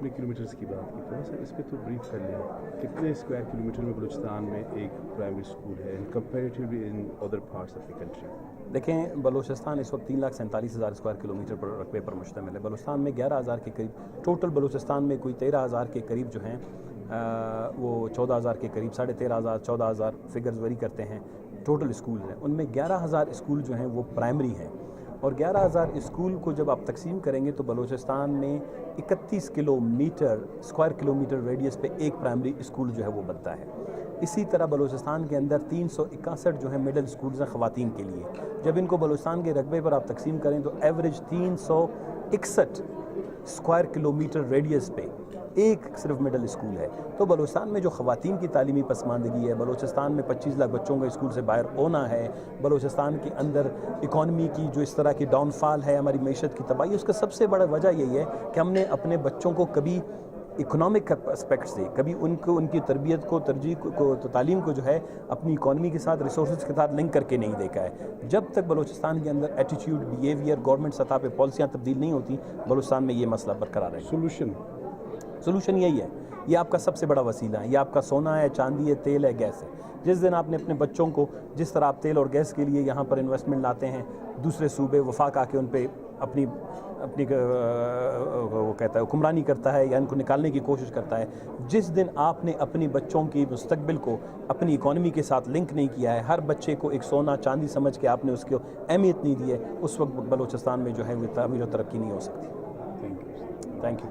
Kilometres की बात की, थोड़ा सा इस पे तो ब्रीफ कर लें। कितने स्क्वायर किलोमीटर में बलूचिस्तान में एक प्राइमरी स्कूल है comparatively in other parts of the country? देखें, बलूचिस्तान इस वक्त 3,47,000 स्क्वायर किलोमीटर पर रकबे पर मुश्तमिल है। बलूचिस्तान में 11,000 के करीब, टोटल बलूचिस्तान में कोई 13,000 के करीब जो हैं वो 14,000 के करीब, 13,500 14,000 फिगर्स वरी करते हैं टोटल स्कूल हैं। उनमें 11,000 स्कूल जो हैं वो प्राइमरी हैं, और 11,000 स्कूल को जब आप तकसीम करेंगे तो बलूचिस्तान में 31 किलोमीटर स्क्वायर किलोमीटर रेडियस पे एक प्राइमरी स्कूल जो है वो बनता है। इसी तरह बलूचिस्तान के अंदर 361 जो है मिडिल स्कूल्स हैं ख़वातीन के लिए। जब इनको बलूचिस्तान के रकबे पर आप तकसीम करें तो एवरेज 361 स्क्वायर किलोमीटर रेडियस पे एक सिर्फ मिडिल स्कूल है। तो बलूचिस्तान में जो ख़वातीन की तालीमी पसमानदगी है, बलूचिस्तान में 25 लाख बच्चों का स्कूल से बाहर होना है, बलूचिस्तान के अंदर इकॉनमी की जो इस तरह की डाउनफॉल है, हमारी मीशत की तबाही, उसका सबसे बड़ा वजह यही है कि हमने अपने बच्चों को कभी इकोनॉमिक एस्पेक्ट से, कभी उनको उनकी तरबियत को, तरजीह को, तो तालीम को जो है अपनी इकॉनमी के साथ, रिसोर्स के साथ लिंक करके नहीं देखा है। जब तक बलूचिस्तान के अंदर एटीट्यूड, बिहेवियर, गवर्नमेंट सतह पे पॉलिसियाँ तब्दील नहीं होती, बलूचिस्तान में ये मसला बरकरार है। सोल्यूशन यही है, ये आपका सबसे बड़ा वसीला है, ये आपका सोना है, चांदी है, तेल है, गैस है। जिस दिन आपने अपने बच्चों को, जिस तरह आप तेल और गैस के लिए यहाँ पर इन्वेस्टमेंट लाते हैं, दूसरे सूबे वफाक आके उन पे अपनी वो कहता है हुक्मरानी करता है या इनको निकालने की कोशिश करता है, जिस दिन आपने अपनी बच्चों की मुस्तकबिल को अपनी इकॉनमी के साथ लिंक नहीं किया है, हर बच्चे को एक सोना चांदी समझ के आपने उसकी अहमियत नहीं दी है, उस वक्त बलूचिस्तान में जो है वो तामीर और तरक्की नहीं हो सकती। Thank you. Thank you.